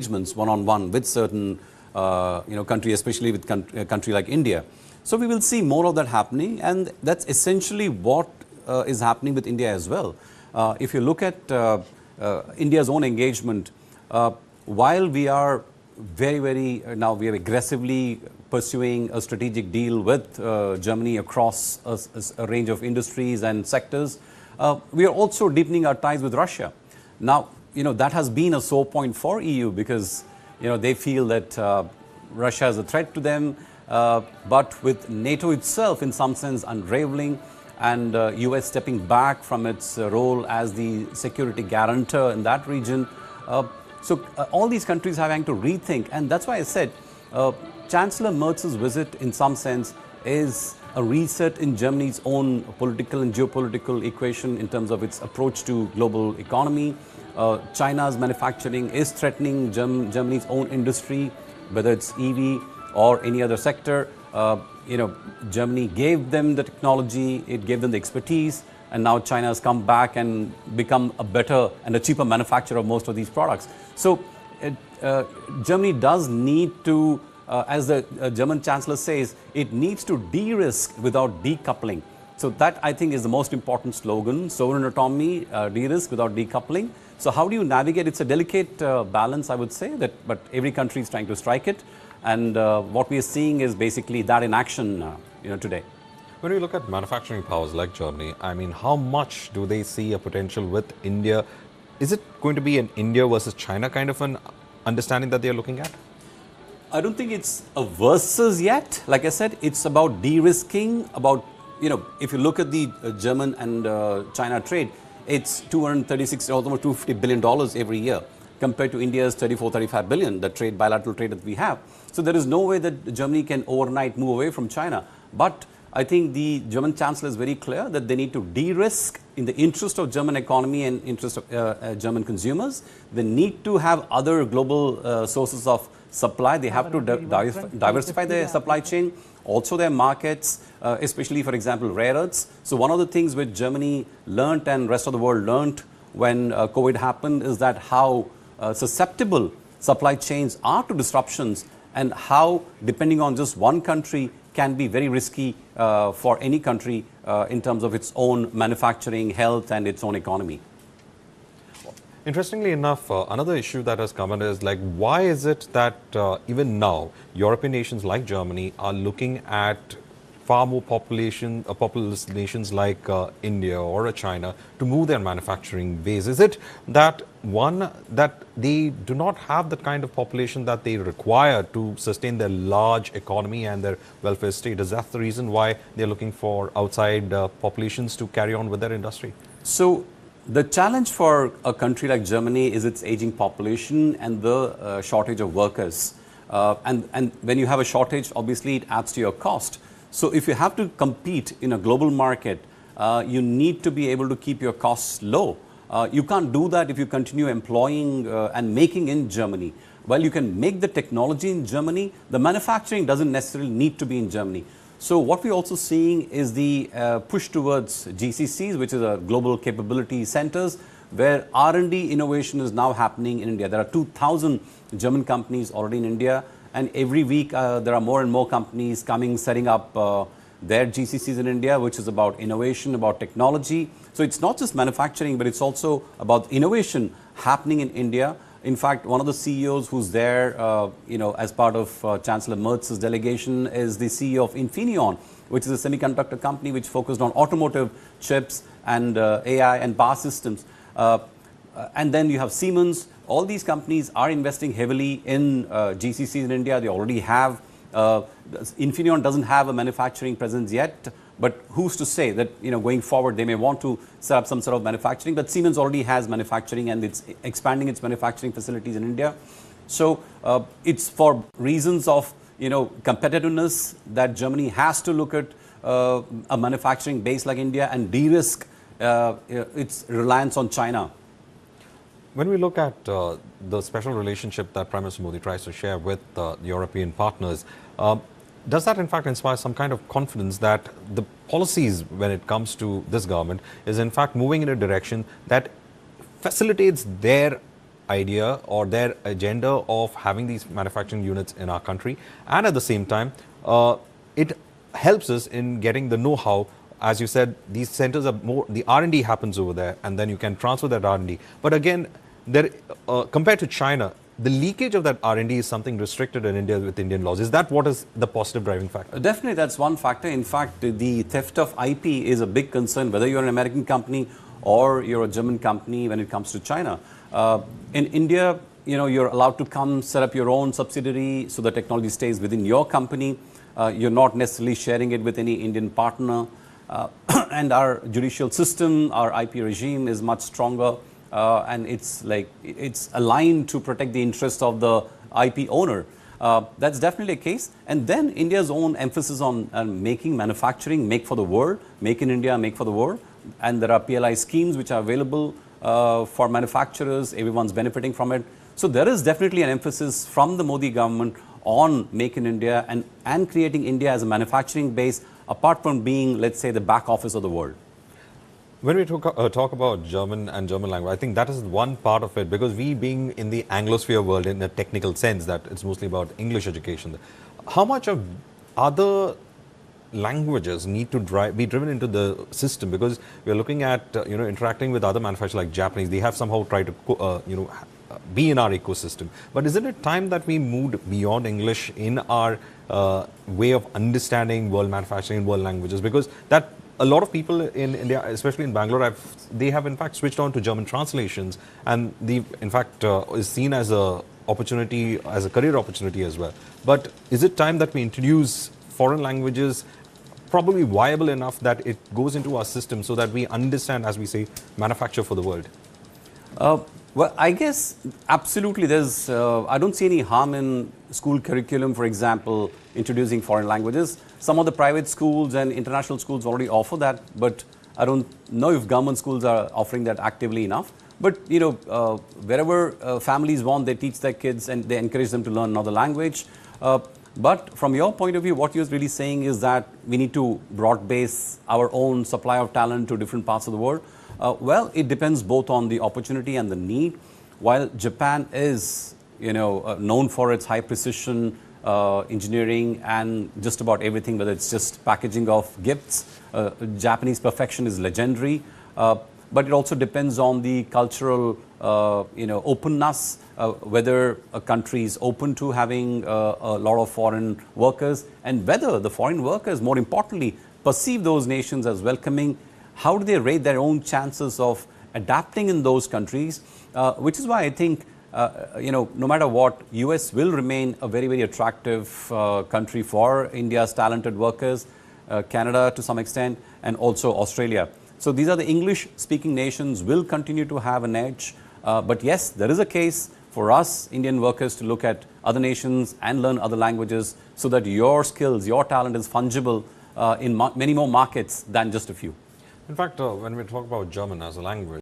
engagements one-on-one with certain country, especially with a country like India. So we will see more of that happening, and that's essentially what is happening with India as well. If you look at India's own engagement, while we are now we are aggressively pursuing a strategic deal with Germany across a range of industries and sectors, we are also deepening our ties with Russia. Now, that has been a sore point for EU because, they feel that Russia is a threat to them, but with NATO itself in some sense unraveling and US stepping back from its role as the security guarantor in that region. So all these countries are having to rethink, and that's why I said Chancellor Merz's visit in some sense is a reset in Germany's own political and geopolitical equation in terms of its approach to global economy. China's manufacturing is threatening Germany's own industry, whether it's EV or any other sector. Germany gave them the technology, it gave them the expertise, and now China has come back and become a better and a cheaper manufacturer of most of these products. So Germany does need to, as the German Chancellor says, it needs to de-risk without decoupling. So that, I think, is the most important slogan: sovereign autonomy, de-risk without decoupling. So how do you navigate? It's a delicate balance, I would say, but every country is trying to strike it. And what we are seeing is basically that in action today. When we look at manufacturing powers like Germany, I mean, how much do they see a potential with India? Is it going to be an India versus China kind of an understanding that they are looking at? I don't think it's a versus yet. Like I said, it's about de-risking, about, if you look at the German and China trade, it's $236, almost $250 billion every year, compared to India's 34-35 billion, the bilateral trade that we have. So there is no way that Germany can overnight move away from China. But I think the German Chancellor is very clear that they need to de-risk in the interest of German economy and interest of German consumers. They need to have other global sources of supply. They have to diversify their supply chain, also their markets, especially, for example, rare earths. So one of the things which Germany learnt and rest of the world learnt when COVID happened is that how susceptible supply chains are to disruptions, and how depending on just one country can be very risky for any country in terms of its own manufacturing, health, and its own economy. Interestingly enough, another issue that has come in is why is it that even now European nations like Germany are looking at far more populous nations like India or China to move their manufacturing base? Is it that that they do not have the kind of population that they require to sustain their large economy and their welfare state? Is that the reason why they're looking for outside populations to carry on with their industry? So the challenge for a country like Germany is its aging population and the shortage of workers. And when you have a shortage, obviously it adds to your cost. So if you have to compete in a global market, you need to be able to keep your costs low. You can't do that if you continue employing and making in Germany. While you can make the technology in Germany, the manufacturing doesn't necessarily need to be in Germany. So what we're also seeing is the push towards GCCs, which is global capability centers, where R&D innovation is now happening in India. There are 2,000 German companies already in India, and every week there are more and more companies setting up their GCCs in India, which is about innovation, about technology. So it's not just manufacturing, but it's also about innovation happening in India. In fact, one of the CEOs who's there, as part of Chancellor Merz's delegation is the CEO of Infineon, which is a semiconductor company which focused on automotive chips and AI and power systems. And then you have Siemens. All these companies are investing heavily in GCCs in India. They already have. Infineon doesn't have a manufacturing presence yet, but who's to say that going forward they may want to set up some sort of manufacturing. But Siemens already has manufacturing, and it's expanding its manufacturing facilities in India. So it's for reasons of competitiveness that Germany has to look at a manufacturing base like India and de-risk its reliance on China. When we look at the special relationship that Prime Minister Modi tries to share with European partners, does that in fact inspire some kind of confidence that the policies when it comes to this government is in fact moving in a direction that facilitates their idea or their agenda of having these manufacturing units in our country, and at the same time, it helps us in getting the know-how. As you said, these centers are more, the R&D happens over there, and then you can transfer that R&D. But again, there, compared to China, the leakage of that R&D is something restricted in India with Indian laws. Is that what is the positive driving factor? Definitely, that's one factor. In fact, the theft of IP is a big concern, whether you're an American company or you're a German company when it comes to China. In India, you're allowed to come set up your own subsidiary so the technology stays within your company. You're not necessarily sharing it with any Indian partner. And our judicial system, our IP regime is much stronger. And it's aligned to protect the interest of the IP owner. That's definitely a case. And then India's own emphasis on making manufacturing, make for the world, make in India, make for the world. And there are PLI schemes which are available for manufacturers. Everyone's benefiting from it. So there is definitely an emphasis from the Modi government on make in India and creating India as a manufacturing base, apart from being, let's say, the back office of the world. When we talk about German and German language, I think that is one part of it, because we being in the Anglosphere world in a technical sense, that it's mostly about English education. How much of other languages need to be driven into the system? Because we are looking at interacting with other manufacturers like Japanese. They have somehow tried to be in our ecosystem. But isn't it time that we moved beyond English in our way of understanding world manufacturing, world languages? Because that a lot of people in India, especially in Bangalore, they have in fact switched on to German translations, and in fact is seen as a opportunity, as a career opportunity as well. But is it time that we introduce foreign languages, probably viable enough that it goes into our system so that we understand, as we say, manufacture for the world? Well, I guess absolutely. I don't see any harm in school curriculum, for example, introducing foreign languages. Some of the private schools and international schools already offer that, but I don't know if government schools are offering that actively enough. But wherever families want, they teach their kids and they encourage them to learn another language. But from your point of view, what you're really saying is that we need to broad base our own supply of talent to different parts of the world. Well, it depends both on the opportunity and the need. While Japan is, known for its high precision engineering and just about everything, whether it's just packaging of gifts, Japanese perfection is legendary. But it also depends on the cultural, openness, whether a country is open to having a lot of foreign workers, and whether the foreign workers, more importantly, perceive those nations as welcoming. How do they rate their own chances of adapting in those countries? Which is why I think, no matter what, US will remain a very, very attractive country for India's talented workers, Canada to some extent, and also Australia. So these are the English-speaking nations will continue to have an edge. But yes, there is a case for us Indian workers to look at other nations and learn other languages so that your skills, your talent is fungible in many more markets than just a few. In fact, when we talk about German as a language,